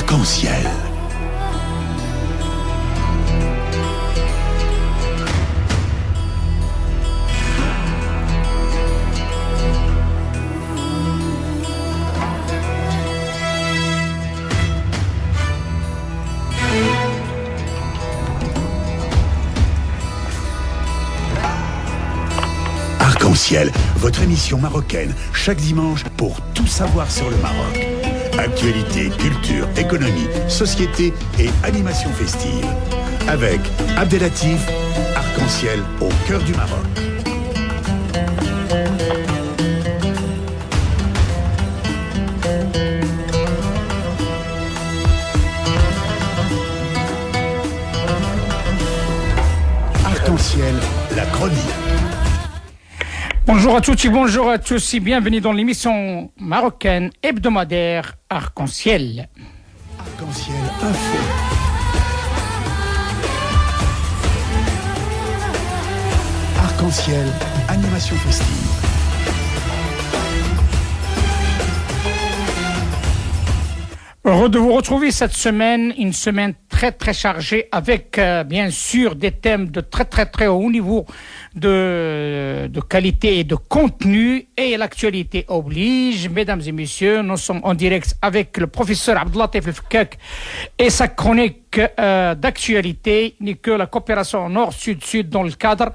Arc-en-ciel. Arc-en-ciel, votre émission marocaine, chaque dimanche pour tout savoir sur le Maroc. Actualité, culture, économie, société et animation festive. Avec Abdelatif, Arc-en-ciel au cœur du Maroc. Arc-en-ciel, la chronique. Bonjour à toutes et bonjour à tous et bienvenue dans l'émission marocaine hebdomadaire Arc-en-ciel. Arc-en-ciel info. Arc-en-ciel, animation festive. Heureux de vous retrouver cette semaine, une semaine très chargée avec bien sûr des thèmes de très haut niveau de qualité et de contenu, et l'actualité oblige. Mesdames et messieurs, nous sommes en direct avec le professeur Abdelatif El Fekkak et sa chronique d'actualité n'est que la coopération nord-sud-sud dans le cadre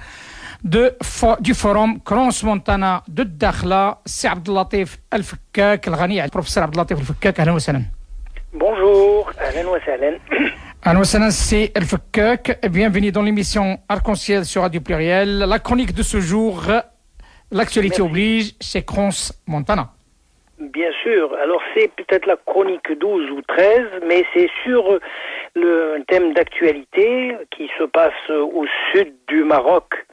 du forum Crans-Montana de Dakhla. C'est Abdelatif El Fekkak, le professeur Abdelatif El Fekkak. Ahlan wa sahlan. Bonjour, Ahlan wa sahlan. Ahlan wa sahlan, c'est El Fekkak. Bienvenue dans l'émission Arc-en-ciel sur Radio Pluriel. La chronique de ce jour, l'actualité oblige, c'est Crans-Montana. Bien sûr, alors c'est peut-être la chronique 12 ou 13, mais c'est sur le thème d'actualité qui se passe au sud du Maroc,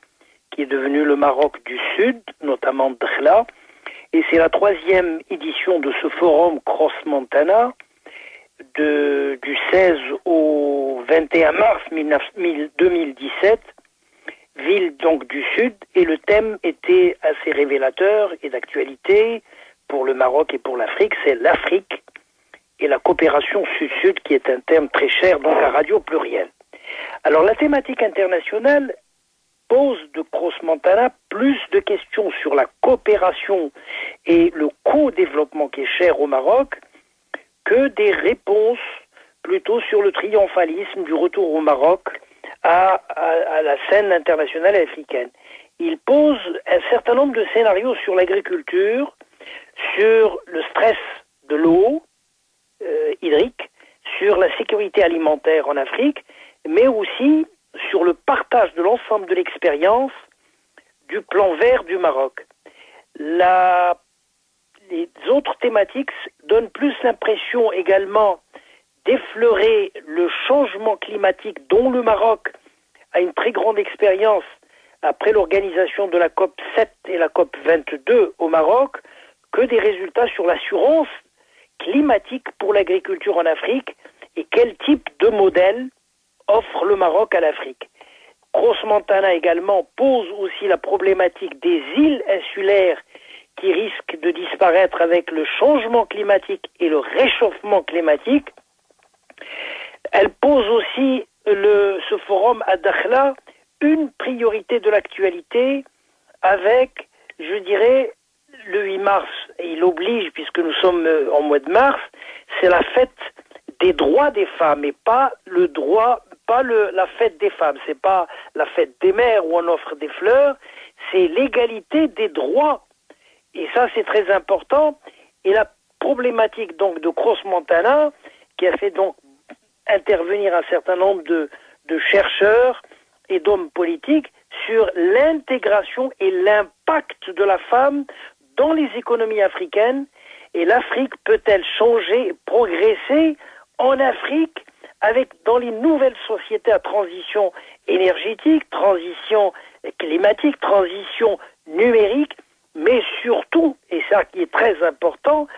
qui est devenu le Maroc du Sud, notamment Dakhla. Et c'est la 3e édition de ce forum Crans-Montana, du 16 au 21 mars 2017, ville donc du Sud, et le thème était assez révélateur et d'actualité pour le Maroc et pour l'Afrique, c'est l'Afrique et la coopération Sud-Sud, qui est un thème très cher donc à Radio Pluriel. Alors la thématique internationale pose de Crans-Montana plus de questions sur la coopération et le co-développement qui est cher au Maroc que des réponses plutôt sur le triomphalisme du retour au Maroc à la scène internationale africaine. Il pose un certain nombre de scénarios sur l'agriculture, sur le stress de l'eau hydrique, sur la sécurité alimentaire en Afrique, mais aussi sur le partage de l'ensemble de l'expérience du plan vert du Maroc. Les autres thématiques donnent plus l'impression également d'effleurer le changement climatique dont le Maroc a une très grande expérience après l'organisation de la COP 7 et la COP 22 au Maroc, que des résultats sur l'assurance climatique pour l'agriculture en Afrique et quel type de modèle offre le Maroc à l'Afrique. Crans-Montana également pose aussi la problématique des îles insulaires qui risquent de disparaître avec le changement climatique et le réchauffement climatique. Elle pose aussi, ce forum à Dakhla, une priorité de l'actualité avec, je dirais, le 8 mars, et il oblige, puisque nous sommes en mois de mars, c'est la fête des droits des femmes, et pas la fête des femmes, c'est pas la fête des mères où on offre des fleurs, c'est l'égalité des droits. Et ça, c'est très important. Et la problématique donc de Crans-Montana, qui a fait donc intervenir un certain nombre de chercheurs et d'hommes politiques sur l'intégration et l'impact de la femme dans les économies africaines. Et l'Afrique peut-elle changer, progresser en Afrique dans les nouvelles sociétés à transition énergétique, transition climatique, transition numérique, mais surtout, et ça qui est très important,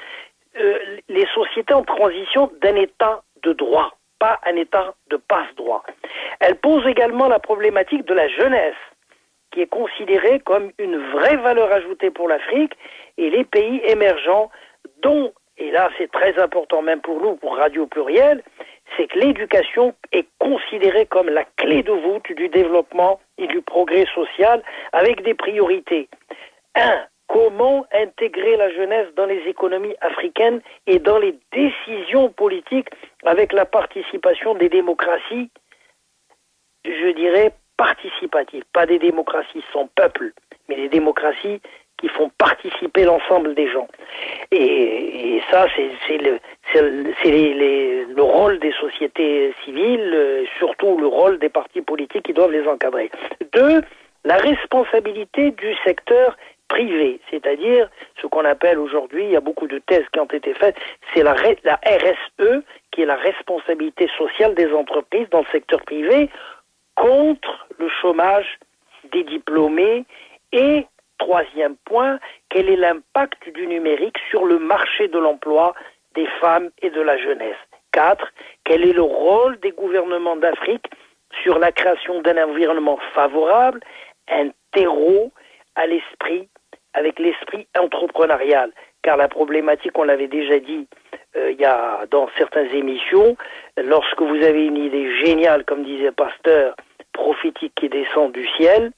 les sociétés en transition d'un état de droit, pas un état de passe-droit. Elle pose également la problématique de la jeunesse, qui est considérée comme une vraie valeur ajoutée pour l'Afrique et les pays émergents, dont et là c'est très important même pour nous, pour Radio Pluriel, c'est que l'éducation est considérée comme la clé de voûte du développement et du progrès social avec des priorités. 1. Comment intégrer la jeunesse dans les économies africaines et dans les décisions politiques avec la participation des démocraties, je dirais, participatives. Pas des démocraties sans peuple, mais des démocraties qui font participer l'ensemble des gens. Et ça, c'est le rôle des sociétés civiles, surtout le rôle des partis politiques qui doivent les encadrer. 2. La responsabilité du secteur privé, c'est-à-dire ce qu'on appelle aujourd'hui, il y a beaucoup de thèses qui ont été faites, c'est la RSE, qui est la responsabilité sociale des entreprises dans le secteur privé, contre le chômage des diplômés. Et troisième point, quel est l'impact du numérique sur le marché de l'emploi des femmes et de la jeunesse. 4. Quel est le rôle des gouvernements d'Afrique sur la création d'un environnement favorable, un terreau à l'esprit, avec l'esprit entrepreneurial, car la problématique, on l'avait déjà dit il y a dans certaines émissions, lorsque vous avez une idée géniale, comme disait Pasteur, prophétique qui descend du ciel,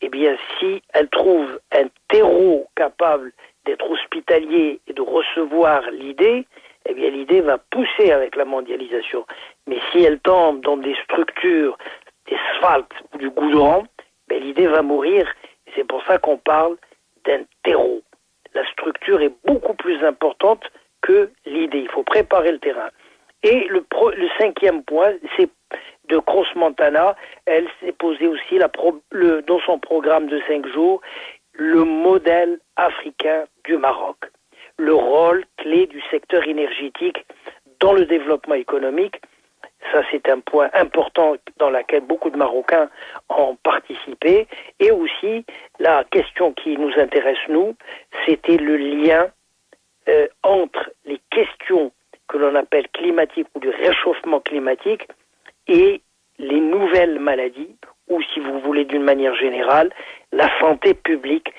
eh bien si elle trouve un terreau capable d'être hospitalier et de recevoir l'idée, eh bien l'idée va pousser avec la mondialisation. Mais si elle tombe dans des structures d'asphalte ou du goudron, ben l'idée va mourir. Et c'est pour ça qu'on parle d'un terreau. La structure est beaucoup plus importante que l'idée. Il faut préparer le terrain. Et le cinquième point, c'est de Cross-Montana. Elle s'est posée aussi dans son programme de 5 jours, le modèle africain du Maroc. Le rôle clé du secteur énergétique dans le développement économique. Ça, c'est un point important dans lequel beaucoup de Marocains ont participé. Et aussi, la question qui nous intéresse, nous, c'était le lien entre les questions que l'on appelle climatiques ou du réchauffement climatique et les nouvelles maladies, ou si vous voulez d'une manière générale, la santé publique,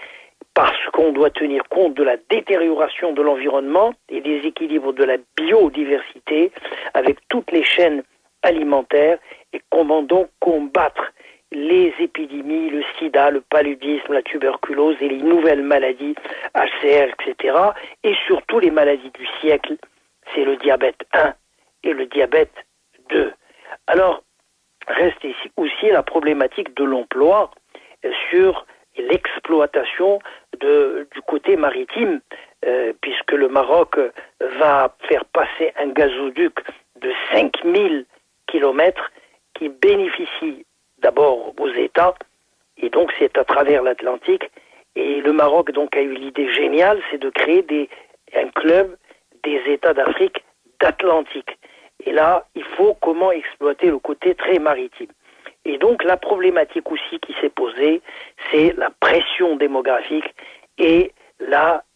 parce qu'on doit tenir compte de la détérioration de l'environnement et des équilibres de la biodiversité avec toutes les chaînes alimentaires et comment donc combattre les épidémies, le sida, le paludisme, la tuberculose et les nouvelles maladies, HCR, etc. Et surtout les maladies du siècle, c'est le diabète 1 et le diabète 2. Alors, reste ici aussi la problématique de l'emploi sur l'exploitation du côté maritime, puisque le Maroc va faire passer un gazoduc de 5000 kilomètres qui bénéficie d'abord aux États, et donc c'est à travers l'Atlantique. Et le Maroc donc a eu l'idée géniale, c'est de créer un club des États d'Afrique d'Atlantique. Et là, il faut comment exploiter le côté très maritime. Et donc la problématique aussi qui s'est posée, c'est la pression démographique et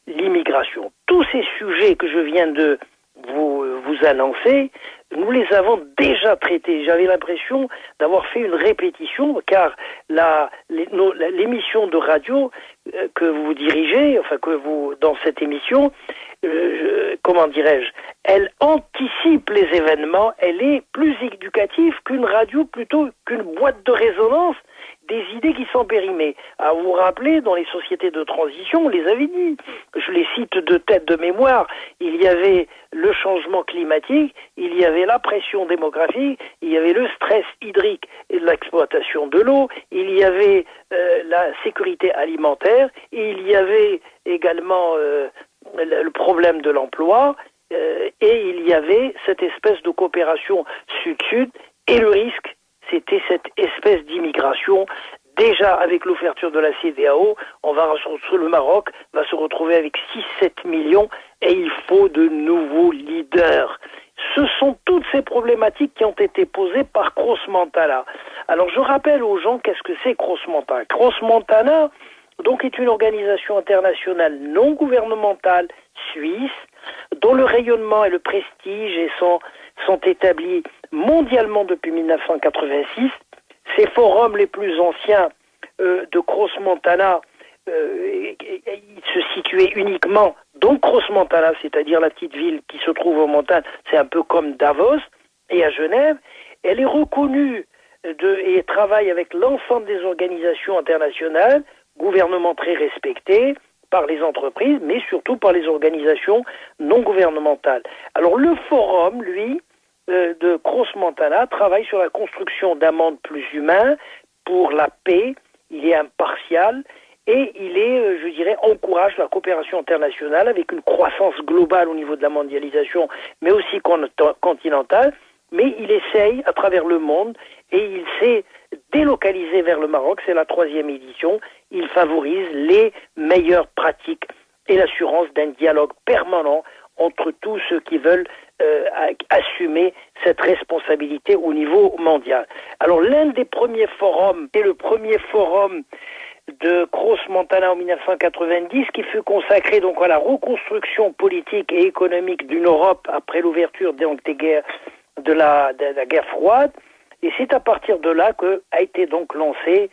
l'immigration. Tous ces sujets que je viens de vous annoncer, nous les avons déjà traités. J'avais l'impression d'avoir fait une répétition, car l'émission de radio que vous dirigez, enfin que vous dans cette émission, comment dirais-je, elle anticipe les événements, elle est plus éducative qu'une radio, plutôt qu'une boîte de résonance des idées qui sont périmées. À vous rappeler, dans les sociétés de transition, on les avait dit, je les cite de tête de mémoire, il y avait le changement climatique, il y avait la pression démographique, il y avait le stress hydrique et l'exploitation de l'eau, il y avait la sécurité alimentaire, et il y avait également le problème de l'emploi, et il y avait cette espèce de coopération sud-sud, et le risque, c'était cette espèce d'immigration. Déjà, avec l'ouverture de la CEDEAO, le Maroc va se retrouver avec 6-7 millions, et il faut de nouveaux leaders. Ce sont toutes ces problématiques qui ont été posées par Cross-Montana. Alors, je rappelle aux gens qu'est-ce que c'est Cross-Montana. Cross-Montana, donc, est une organisation internationale non gouvernementale suisse, dont le rayonnement et le prestige sont établis mondialement depuis 1986. Ces forums les plus anciens de Cross-Montana il se situait uniquement dans Cross-Montana, c'est-à-dire la petite ville qui se trouve aux montagnes, c'est un peu comme Davos, et à Genève. Elle est reconnue et travaille avec l'ensemble des organisations internationales, gouvernements très respectés, par les entreprises, mais surtout par les organisations non gouvernementales. Alors le forum, lui, de Cross-Montana, travaille sur la construction d'un monde plus humain, pour la paix. Il est impartial et il est, je dirais, encourage la coopération internationale avec une croissance globale au niveau de la mondialisation, mais aussi continentale. Mais il essaye à travers le monde et il s'est délocalisé vers le Maroc. C'est la 3e édition. Il favorise les meilleures pratiques et l'assurance d'un dialogue permanent entre tous ceux qui veulent assumer cette responsabilité au niveau mondial. Alors l'un des premiers forums, et le premier forum de Cross-Montana en 1990, qui fut consacré donc à la reconstruction politique et économique d'une Europe après l'ouverture des guerres de la guerre froide. Et c'est à partir de là que a été donc lancé,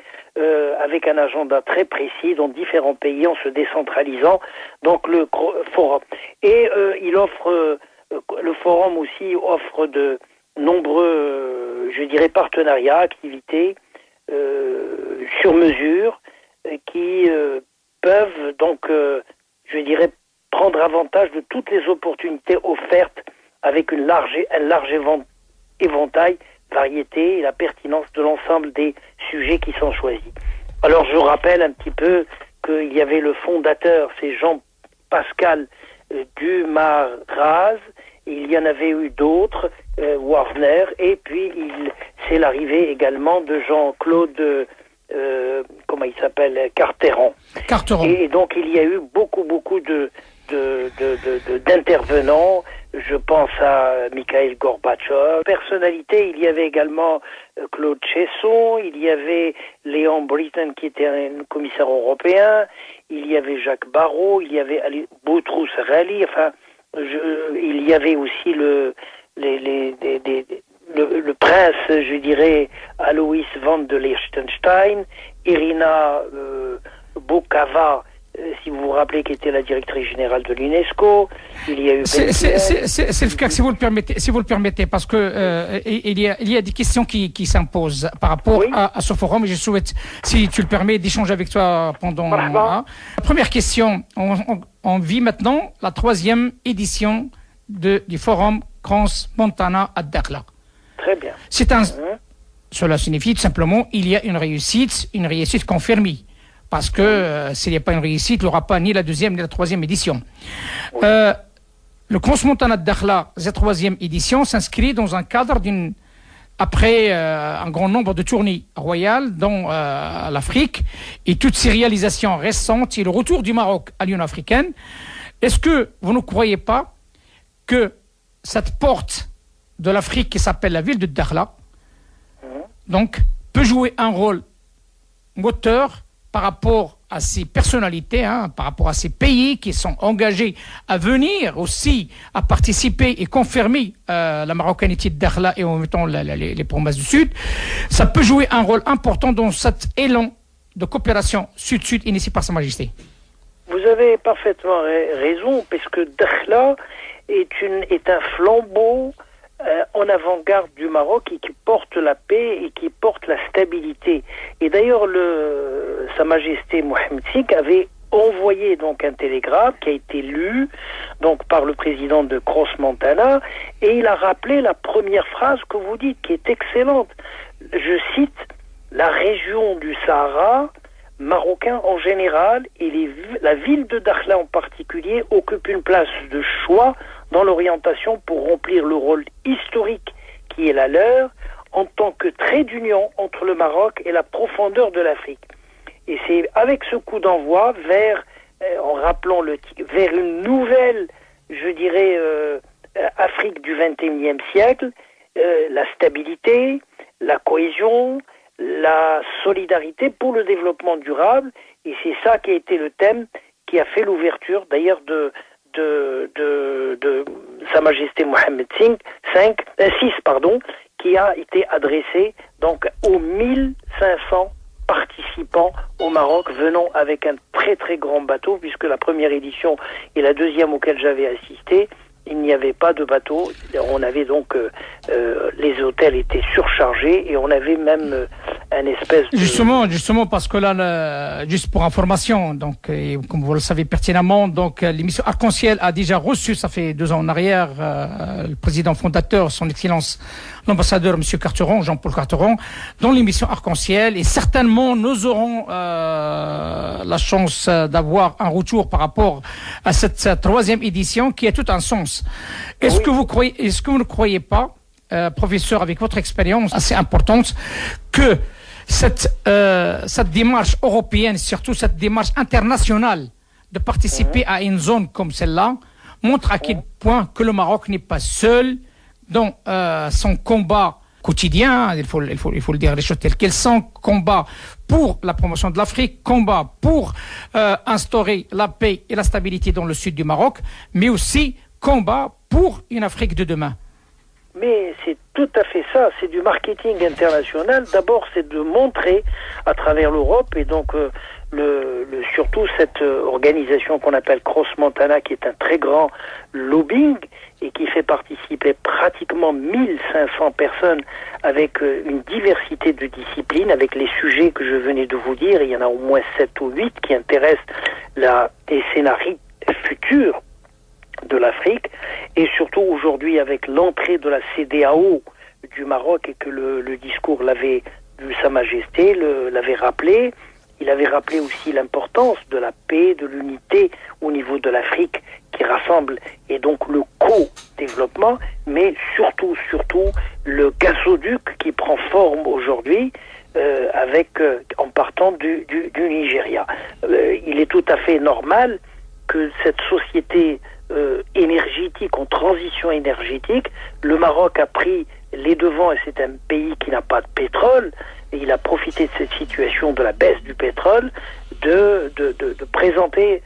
avec un agenda très précis dans différents pays en se décentralisant, donc le forum. Et il offre, le forum aussi offre de nombreux, je dirais, partenariats, activités sur mesure qui peuvent donc, je dirais, prendre avantage de toutes les opportunités offertes avec un large éventail, variété et la pertinence de l'ensemble des sujets qui sont choisis. Alors je rappelle un petit peu qu'il y avait le fondateur, c'est Jean-Pascal Dumas-Raz, il y en avait eu d'autres, Warner, et puis c'est l'arrivée également de Jean-Claude comment il s'appelle, Carteron. Et donc il y a eu beaucoup d'intervenants. Je pense à Mikhail Gorbatchev. Personnalité, il y avait également Claude Chesson, il y avait Léon Britton qui était un commissaire européen, il y avait Jacques Barrot, il y avait Boutros Ghali, enfin, il y avait aussi le prince, je dirais, Alois von de Liechtenstein, Irina Bokava, si vous vous rappelez, qui était la directrice générale de l'UNESCO. Il y a eu... C'est le cas, si vous le permettez, parce que il y a des questions qui s'imposent par rapport à ce forum, et je souhaite, si tu le permets, d'échanger avec toi pendant... La première question, on vit maintenant la 3e édition du forum Cross-Montana à Dakhla. Très bien. Cela signifie tout simplement il y a une réussite confirmée. Parce que s'il n'y a pas une réussite, il n'y aura pas ni la 2e ni la 3e édition. Le Cross-Montana de Dakhla, cette 3e édition, s'inscrit dans un cadre après un grand nombre de tournées royales dans l'Afrique et toutes ces réalisations récentes et le retour du Maroc à l'Union africaine. Est-ce que vous ne croyez pas que cette porte de l'Afrique qui s'appelle la ville de Dakhla, donc, peut jouer un rôle moteur par rapport à ces personnalités, par rapport à ces pays qui sont engagés à venir aussi, à participer et confirmer la marocanité de Dakhla et en même temps les promesses du Sud. Ça peut jouer un rôle important dans cet élan de coopération Sud-Sud initié par Sa Majesté. Vous avez parfaitement raison, parce que Dakhla est un flambeau en avant-garde du Maroc et qui porte la paix et qui porte la stabilité. Et d'ailleurs, Sa Majesté Mohammed VI avait envoyé donc un télégramme qui a été lu donc par le président de Cross-Montana, et il a rappelé la première phrase que vous dites, qui est excellente. Je cite: la région du Sahara marocain en général et la ville de Dakhla en particulier occupe une place de choix dans l'orientation pour remplir le rôle historique qui est la leur en tant que trait d'union entre le Maroc et la profondeur de l'Afrique. Et c'est avec ce coup d'envoi en rappelant vers une nouvelle, je dirais, Afrique du XXIe siècle, la stabilité, la cohésion, la solidarité pour le développement durable, et c'est ça qui a été le thème qui a fait l'ouverture d'ailleurs de Sa Majesté Mohammed VI, qui a été adressé donc aux 1500 participants au Maroc venant avec un très très grand bateau, puisque la première édition et la deuxième auquel j'avais assisté, il n'y avait pas de bateau. On avait donc les hôtels étaient surchargés et on avait même un espèce de... Justement, parce que là, juste pour information, donc, et comme vous le savez pertinemment, donc l'émission Arc-en-Ciel a déjà reçu, ça fait 2 ans en arrière, le président fondateur, son Excellence, l'ambassadeur M. Carteron, Jean-Paul Carteron, dans l'émission Arc-en-Ciel, et certainement nous aurons la chance d'avoir un retour par rapport à cette 3e édition qui a tout un sens. Est-ce que vous ne croyez pas, professeur, avec votre expérience assez importante, que cette démarche européenne, surtout cette démarche internationale de participer à une zone comme celle-là, montre à quel point que le Maroc n'est pas seul dans son combat quotidien, il faut le dire les choses telles qu'elles sont, combat pour la promotion de l'Afrique, combat pour instaurer la paix et la stabilité dans le sud du Maroc, mais aussi combat pour une Afrique de demain. Mais c'est tout à fait ça, c'est du marketing international. D'abord, c'est de montrer à travers l'Europe et donc surtout cette organisation qu'on appelle Cross Montana, qui est un très grand lobbying et qui fait participer pratiquement 1500 personnes avec une diversité de disciplines, avec les sujets que je venais de vous dire. Il y en a au moins 7 ou 8 qui intéressent les scénarios futurs de l'Afrique, et surtout aujourd'hui avec l'entrée de la CEDEAO du Maroc, et que le discours l'avait, Sa Majesté l'avait rappelé. Il avait rappelé aussi l'importance de la paix, de l'unité au niveau de l'Afrique qui rassemble, et donc le co-développement, mais surtout le gazoduc qui prend forme aujourd'hui en partant du Nigeria. Il est tout à fait normal que cette société énergétique, en transition énergétique, le Maroc a pris les devants, et c'est un pays qui n'a pas de pétrole, et il a profité de cette situation de la baisse du pétrole de présenter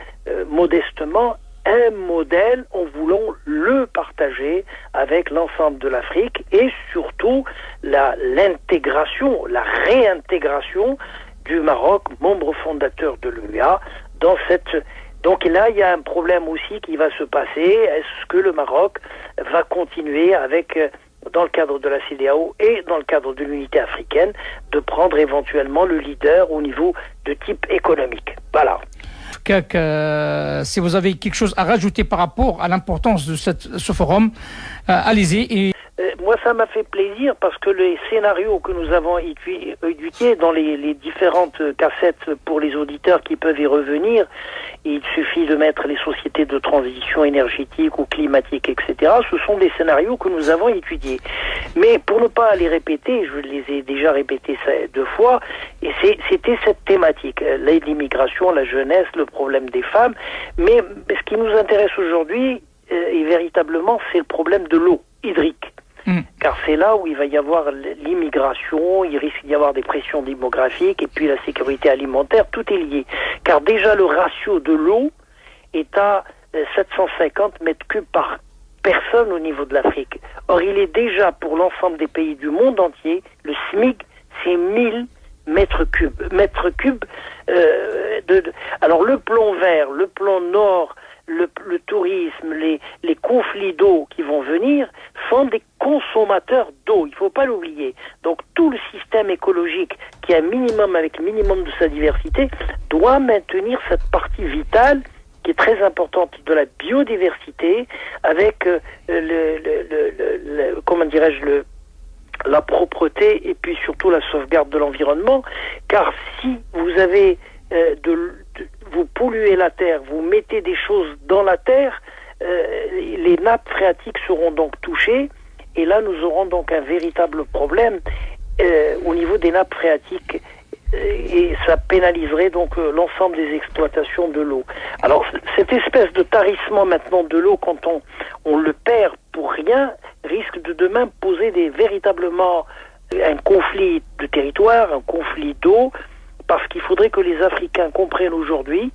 modestement un modèle en voulant le partager avec l'ensemble de l'Afrique, et surtout l'intégration, la réintégration du Maroc, membre fondateur de l'UEA, dans cette... Donc là, il y a un problème aussi qui va se passer. Est-ce que le Maroc va continuer dans le cadre de la CEDEAO et dans le cadre de l'unité africaine, de prendre éventuellement le leader au niveau de type économique? Voilà. Si vous avez quelque chose à rajouter par rapport à l'importance de ce forum, allez-y. Moi, ça m'a fait plaisir parce que les scénarios que nous avons étudiés dans les différentes cassettes pour les auditeurs qui peuvent y revenir, il suffit de mettre les sociétés de transition énergétique ou climatique, etc. Ce sont des scénarios que nous avons étudiés. Mais pour ne pas les répéter, je les ai déjà répétés 2 fois, et c'était cette thématique, l'immigration, la jeunesse, le problème des femmes. Mais ce qui nous intéresse aujourd'hui, et véritablement, c'est le problème de l'eau hydrique. Car c'est là où il va y avoir l'immigration, il risque d'y avoir des pressions démographiques, et puis la sécurité alimentaire, tout est lié. Car déjà le ratio de l'eau est à 750 mètres cubes par personne au niveau de l'Afrique. Or, il est déjà pour l'ensemble des pays du monde entier, le SMIC, c'est 1000 mètres cubes. Alors le plan vert, le plan nord, le tourisme, les conflits d'eau qui vont venir sont des consommateurs d'eau, il ne faut pas l'oublier. Donc tout le système écologique qui a avec minimum de sa diversité doit maintenir cette partie vitale qui est très importante de la biodiversité, avec la propreté, et puis surtout la sauvegarde de l'environnement. Car si vous avez vous polluez la terre, vous mettez des choses dans la terre, les nappes phréatiques seront donc touchées, et là nous aurons donc un véritable problème au niveau des nappes phréatiques, et ça pénaliserait donc l'ensemble des exploitations de l'eau. Alors cette espèce de tarissement maintenant de l'eau, quand on le perd pour rien, risque de demain poser véritablement un conflit de territoire, un conflit d'eau, parce qu'il faudrait que les Africains comprennent aujourd'hui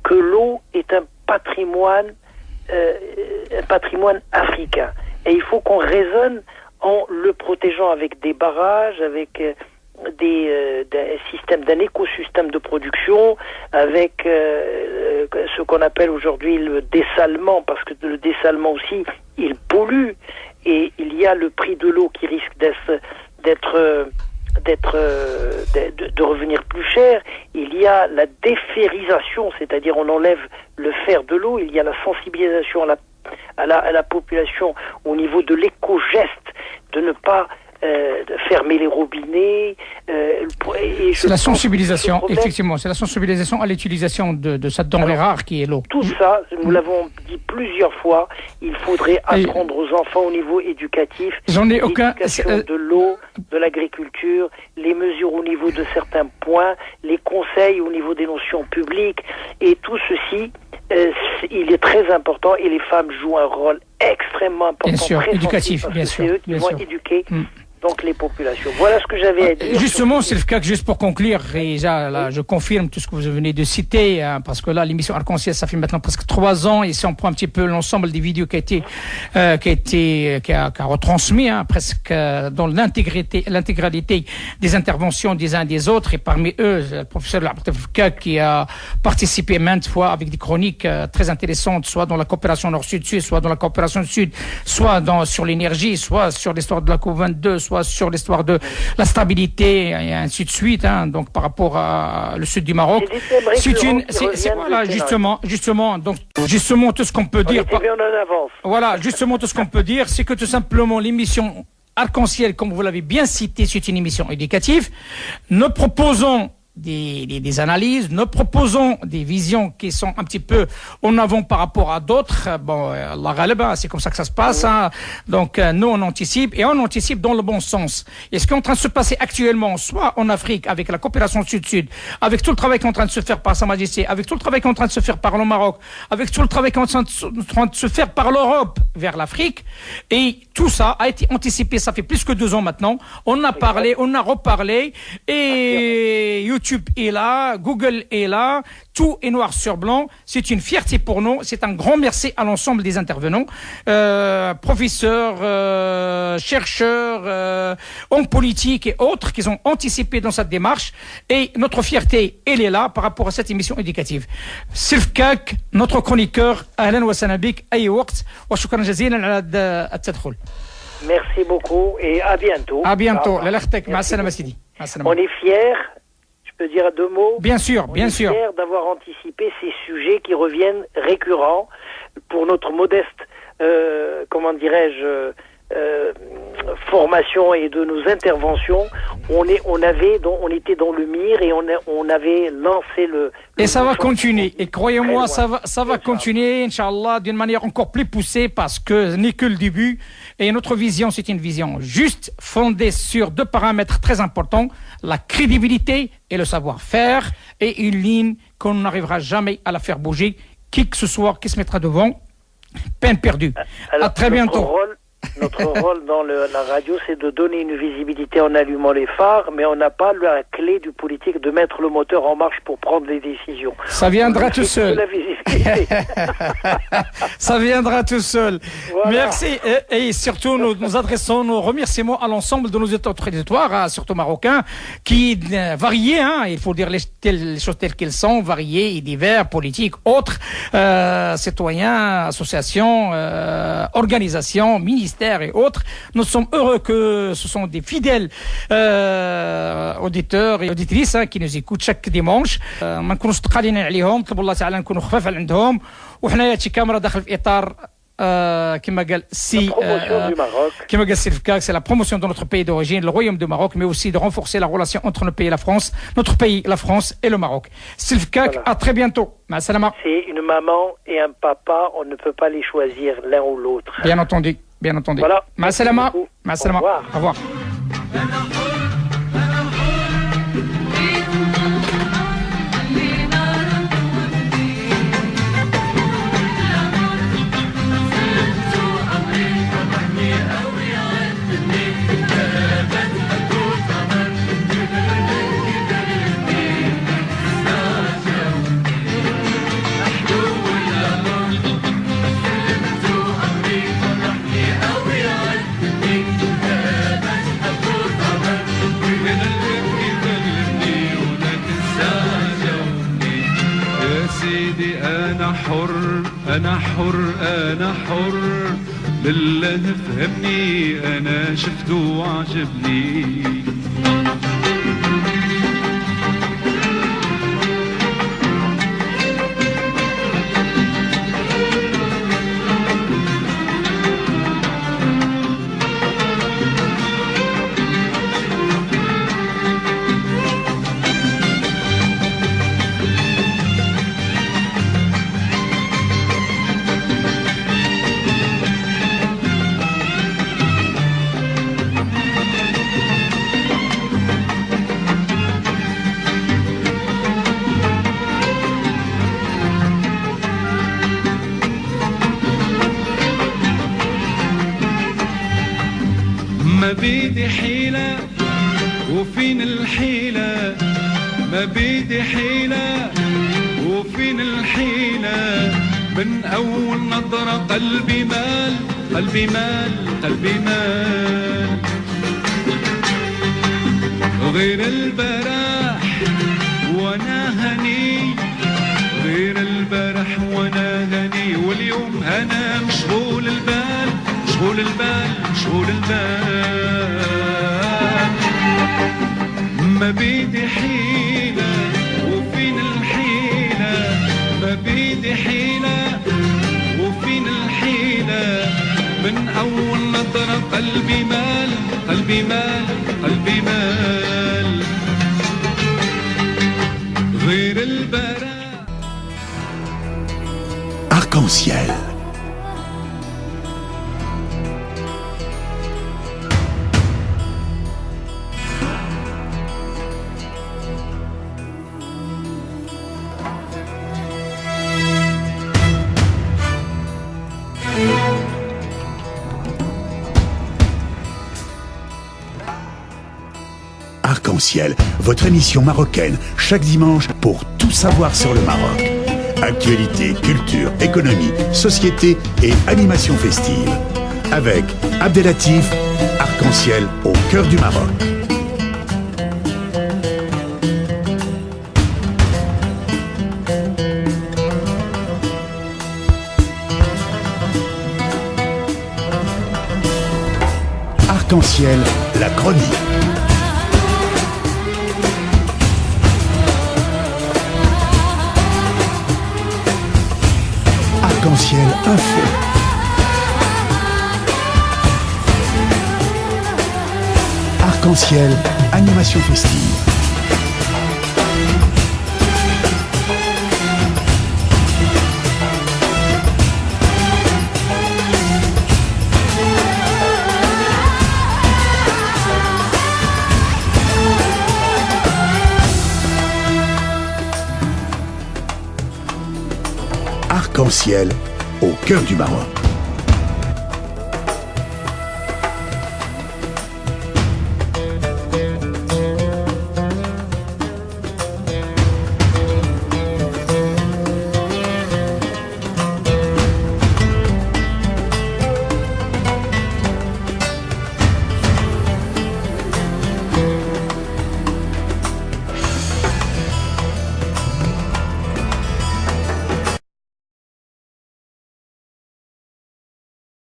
que l'eau est un patrimoine africain. Et il faut qu'on raisonne en le protégeant avec des barrages, avec d'un écosystème de production avec ce qu'on appelle aujourd'hui le dessalement, parce que le dessalement aussi, il pollue, et il y a le prix de l'eau qui risque de revenir plus cher. Il y a la déferrisation, c'est-à-dire on enlève le fer de l'eau. Il y a la sensibilisation à la population au niveau de l'éco-geste, de ne pas fermer les robinets. C'est la sensibilisation, effectivement, c'est la sensibilisation à l'utilisation de cette denrée rare qui est l'eau. Tout ça, nous l'avons dit plusieurs fois, il faudrait apprendre aux enfants au niveau éducatif, l'éducation de l'eau, de l'agriculture, les mesures au niveau de certains points, les conseils au niveau des notions publiques, et tout ceci, il est très important, et les femmes jouent un rôle extrêmement important, bien sûr, très éducatif, bien sûr, c'est eux qui vont éduquer donc les populations. Voilà ce que j'avais à dire. Justement, c'est le cas que juste pour conclure, et là, je confirme tout ce que vous venez de citer, hein, parce que là, l'émission Arc-en-Ciel, ça fait maintenant presque 3 ans, et si on prend un petit peu l'ensemble des vidéos qui a retransmis, hein, presque dans l'intégralité des interventions des uns et des autres, et parmi eux, le professeur Abdelfka qui a participé maintes fois avec des chroniques très intéressantes, soit dans la coopération Nord-Sud-Sud, soit dans la coopération Sud, soit sur l'énergie, soit sur l'histoire de la COP22, soit sur l'histoire de la stabilité et ainsi de suite, hein, donc par rapport à le sud du Maroc. Voilà, justement tout ce qu'on peut dire. Voilà, justement tout ce qu'on peut dire, c'est que tout simplement l'émission Arc-en-Ciel, comme vous l'avez bien cité, c'est une émission éducative. Nous proposons des analyses, nous proposons des visions qui sont un petit peu en avant par rapport à d'autres. Bon, Allah ghalaba, c'est comme ça que ça se passe, hein. Donc nous on anticipe, et on anticipe dans le bon sens. Et ce qui est en train de se passer actuellement, soit en Afrique avec la coopération Sud-Sud, avec tout le travail qui est en train de se faire par Sa Majesté, avec tout le travail qui est en train de se faire par le Maroc, avec tout le travail qui est en train de se faire par l'Europe vers l'Afrique, et tout ça a été anticipé, ça fait plus que 2 ans maintenant. On a parlé, on a reparlé, et YouTube est là, Google est là, tout est noir sur blanc. C'est une fierté pour nous. C'est un grand merci à l'ensemble des intervenants, professeurs, chercheurs, hommes politiques et autres qui ont anticipé dans cette démarche. Et notre fierté, elle est là par rapport à cette émission éducative. Silfkak, notre chroniqueur, ahlan wa sahlan bik, ay waqt, wa shukran jazilan ala at-tadkhul. Merci beaucoup et à bientôt. À bientôt. Ma salama Sidi. On est fiers. Je peux dire 2 mots? Bien sûr, bien sûr. On est fiers d'avoir anticipé ces sujets qui reviennent récurrents pour notre modeste, formation et de nos interventions. On était dans le mire, et on avait lancé et ça va continuer. Et croyez-moi, ça va continuer, Inch'Allah, d'une manière encore plus poussée, parce que ce n'est que le début. Et notre vision, c'est une vision juste fondée sur 2 paramètres très importants: la crédibilité et le savoir-faire, et une ligne qu'on n'arrivera jamais à la faire bouger. Qui que ce soit qui se mettra devant, peine perdue. Alors, à très bientôt. Notre rôle dans la radio, c'est de donner une visibilité en allumant les phares, mais on n'a pas la clé du politique de mettre le moteur en marche pour prendre les décisions. Ça viendra tout seul. Ça viendra tout seul. Voilà. Merci. Et surtout, nous adressons nos remerciements à l'ensemble de nos territoires, surtout marocains, qui variés, hein, il faut dire les choses telles qu'elles sont, variés et divers, politiques, autres, citoyens, associations, organisations, ministères et autres. Nous sommes heureux que ce sont des fidèles auditeurs et auditrices, hein, qui nous écoutent chaque dimanche. ما نكونوش ثقالين عليهم، نطلبوا الله تعالى نكونوا خفاف عندهم، وحنايا هادشي كامل داخل في اطار كما قال Silfkak, c'est la promotion de notre pays d'origine, le royaume du Maroc, mais aussi de renforcer la relation entre notre pays et la France et le Maroc. Silfkak, voilà. À très bientôt. C'est une maman et un papa, on ne peut pas les choisir l'un ou l'autre. Bien entendu. Voilà. Au revoir. أنا حر أنا حر لله فهمني أنا شفته وعجبني. ما بيدي حيلة وفين الحيلة، ما بيدي حيلة وفين الحيلة، من أول نظرة قلبي مال قلبي مال قلبي مال. غير البارح وانا هني، غير البارح وانا هني، واليوم انا مشغول البال مشغول البال مشغول البال. ما بيدي حيلة وفين الحيلة، ما بيدي حيلة وفين الحيلة، من أول نظرة قلبي مال قلبي مال قلبي مال. غير البراء. Arc-en-ciel. Arc-en-ciel, votre émission marocaine, chaque dimanche pour tout savoir sur le Maroc. Actualité, culture, économie, société et animation festive. Avec Abdelatif, Arc-en-ciel au cœur du Maroc. Arc-en-ciel, la chronique. Arc-en-ciel info. Arc-en-ciel animation festive. Arc-en-ciel au cœur du Maroc.